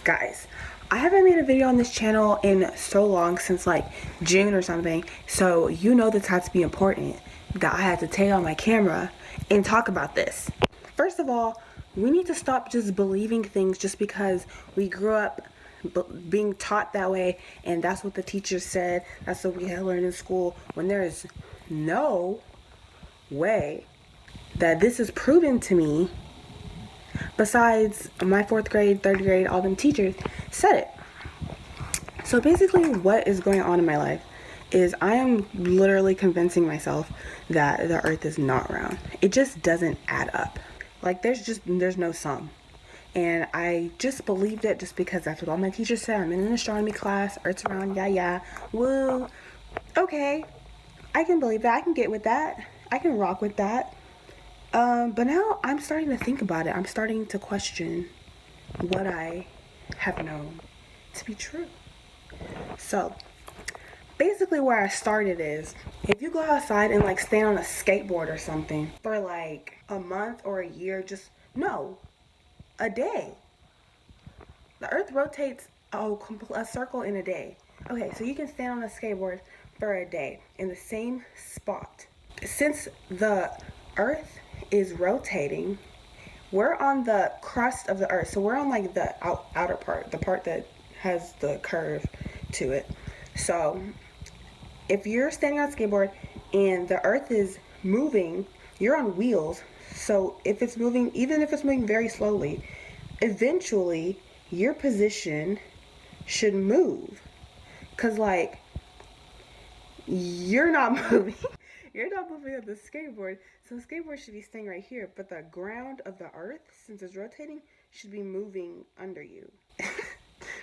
Guys, I haven't made a video on this channel in so long, since like June or something, so you know this had to be important that I had to take on my camera and talk about this. First of all, we need to stop just believing things just because we grew up being taught that way and that's what the teacher said, that's what we had learned in school, when there is no way that this is proven to me. Besides, my 4th grade, 3rd grade, all them teachers said it. So basically what is going on in my life is I am literally convincing myself that the earth is not round. It just doesn't add up. Like there's no sum. And I just believed it just because that's what all my teachers said. I'm in an astronomy class, earth's round, yeah, woo. Okay, I can believe that, I can get with that, I can rock with that. But now I'm starting to think about it. I'm starting to question what I have known to be true. So, basically where I started is, if you go outside and like stand on a skateboard or something for like a month or a year, a day. The earth rotates a circle in a day. Okay, so you can stand on a skateboard for a day in the same spot. Since the earth is rotating, we're on the crust of the earth, so we're on like the outer part, the part that has the curve to it. So if you're standing on a skateboard and the earth is moving, you're on wheels, so if it's moving, even if it's moving very slowly, eventually your position should move, because like you're not moving. You're not moving on the skateboard, so the skateboard should be staying right here, but the ground of the earth, since it's rotating, should be moving under you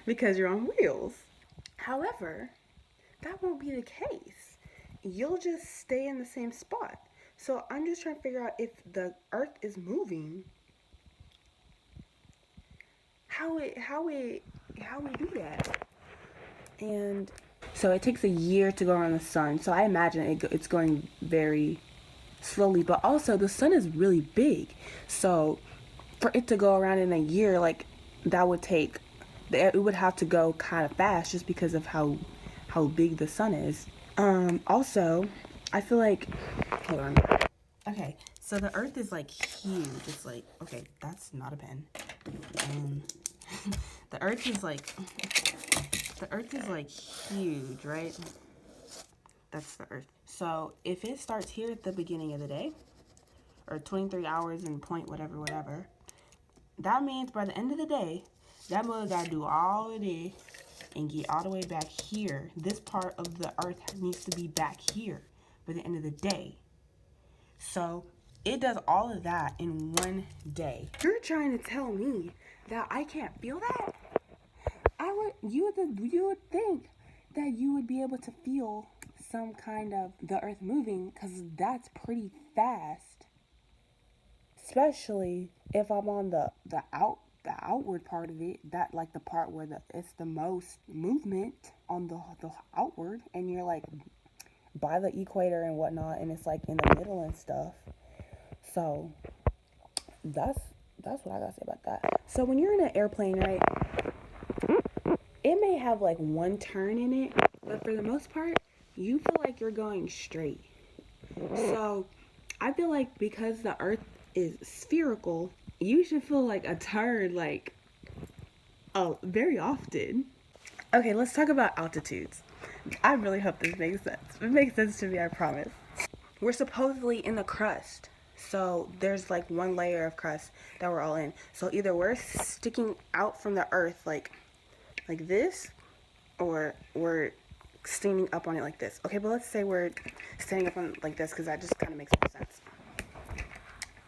because you're on wheels. However, that won't be the case. You'll just stay in the same spot. So I'm just trying to figure out, if the earth is moving, how we do that. And so it takes a year to go around the sun, so I imagine it's going very slowly. But also the sun is really big, so for it to go around in a year, like that would take, it would have to go kind of fast just because of how big the sun is. Also, I feel like, hold on. Okay, so the earth is like huge. It's like, okay, that's not a pen. The earth is like huge, right? That's the earth. So if it starts here at the beginning of the day, or 23 hours and point whatever, that means by the end of the day, that mother gotta do all of this and get all the way back here. This part of the earth needs to be back here by the end of the day. So it does all of that in one day. You're trying to tell me that I can't feel that? You would think that you would be able to feel some kind of the earth moving, because that's pretty fast. Especially if I'm on the outward part of it, that like the part where it's the most movement on the outward, and you're like by the equator and whatnot, and it's like in the middle and stuff. So that's what I gotta say about that. So when you're in an airplane, right, it may have like one turn in it, but for the most part, you feel like you're going straight. So I feel like because the earth is spherical, you should feel like a turn like very often. Okay, let's talk about altitudes. I really hope this makes sense. It makes sense to me, I promise. We're supposedly in the crust. So there's like one layer of crust that we're all in. So either we're sticking out from the earth like this, or we're standing up on it like this. Okay, but let's say we're standing up on like this, because that just kind of makes more sense.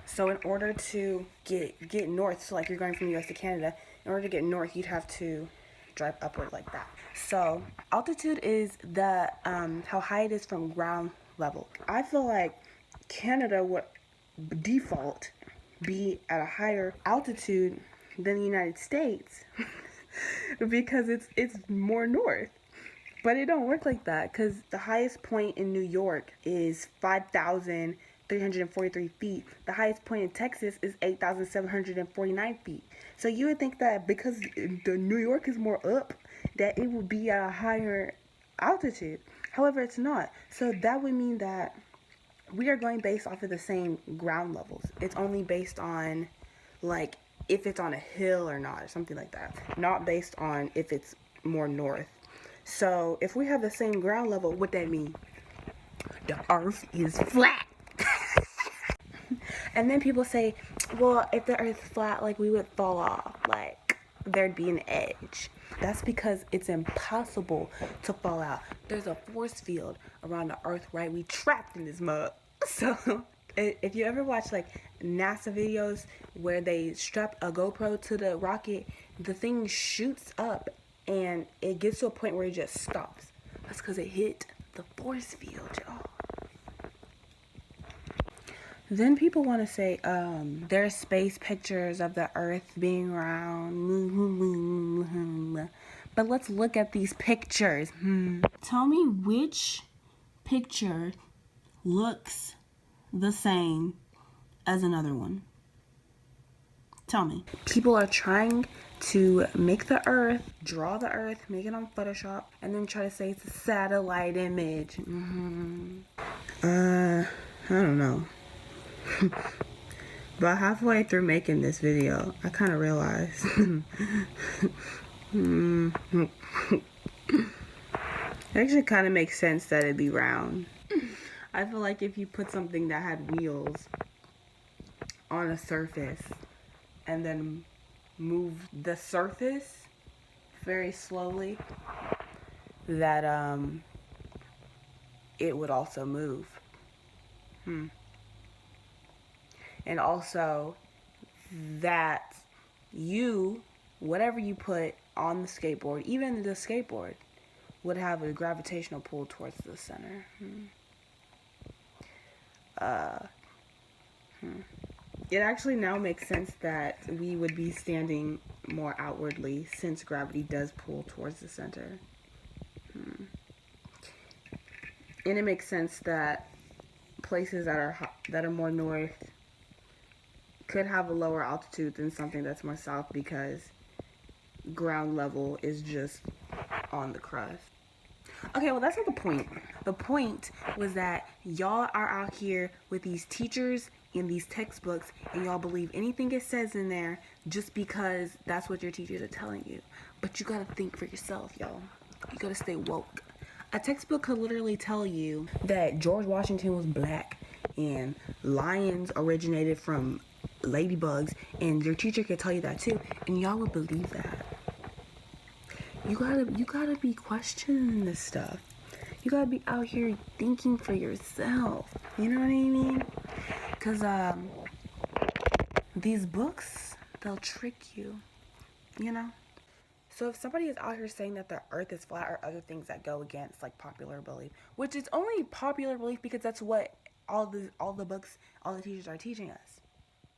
So in order to get north, so like you're going from US to Canada, in order to get north, you'd have to drive upward like that. So altitude is the how high it is from ground level. I feel like Canada would default be at a higher altitude than the United States because it's more north. But it don't work like that, because the highest point in New York is 5,000 8,343 feet. The highest point in Texas is 8,749 feet. So you would think that because the New York is more up, that it would be at a higher altitude. However, it's not. So that would mean that we are going based off of the same ground levels. It's only based on like if it's on a hill or not, or something like that. Not based on if it's more north. So if we have the same ground level, what that mean? The earth is flat. And then people say, well, if the earth's flat, like we would fall off, like there'd be an edge. That's because it's impossible to fall out. There's a force field around the earth, right? We trapped in this mud. So if you ever watch like NASA videos where they strap a GoPro to the rocket, the thing shoots up and it gets to a point where it just stops. That's because it hit the force field, y'all. Then people want to say there's space pictures of the earth being round. But let's look at these pictures. Tell me which picture looks the same as another one. Tell me. People are trying to make the earth, draw the earth, make it on Photoshop, and then try to say it's a satellite image. I don't know. But halfway through making this video, I kind of realized it actually kind of makes sense that it'd be round. I feel like if you put something that had wheels on a surface and then move the surface very slowly, that it would also move. And also that whatever you put on the skateboard, even the skateboard, would have a gravitational pull towards the center. It actually now makes sense that we would be standing more outwardly since gravity does pull towards the center. And it makes sense that places that are more north could have a lower altitude than something that's more south because ground level is just on the crust. Okay, well, that's not the point. The point was that y'all are out here with these teachers and these textbooks, and y'all believe anything it says in there just because that's what your teachers are telling you. But you gotta think for yourself, y'all. You gotta stay woke. A textbook could literally tell you that George Washington was black and lions originated from ladybugs, and your teacher could tell you that too, and y'all would believe that. You gotta be questioning this stuff. You gotta be out here thinking for yourself. You know what I mean? Because these books, they'll trick you, you know? So if somebody is out here saying that the earth is flat or other things that go against like popular belief, which is only popular belief because that's what all the books, all the teachers are teaching us.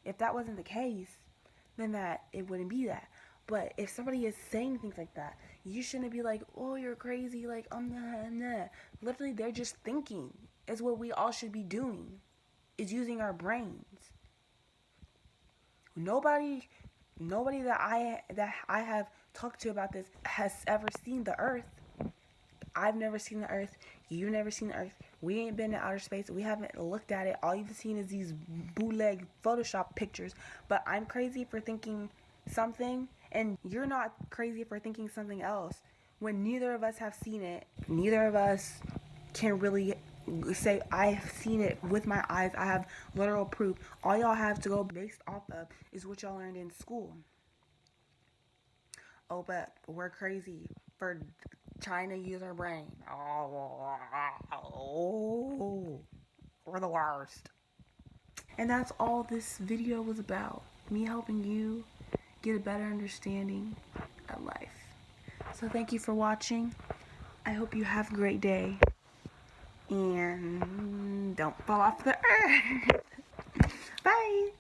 If that wasn't the case, then that it wouldn't be that. But if somebody is saying things like that, you shouldn't be like, oh, you're crazy, like, nah. Literally, they're just thinking. It's what we all should be doing, is using our brains. Nobody that I have talked to about this has ever seen the earth. I've never seen the earth. You've never seen the earth. We ain't been to outer space. We haven't looked at it. All you've seen is these bootleg Photoshop pictures. But I'm crazy for thinking something, and you're not crazy for thinking something else. When neither of us have seen it, neither of us can really say, I've seen it with my eyes. I have literal proof. All y'all have to go based off of is what y'all learned in school. Oh, but we're crazy for trying to use our brain. Oh, we're the worst. And that's all this video was about. Me helping you get a better understanding of life. So thank you for watching. I hope you have a great day. And don't fall off the earth. Bye.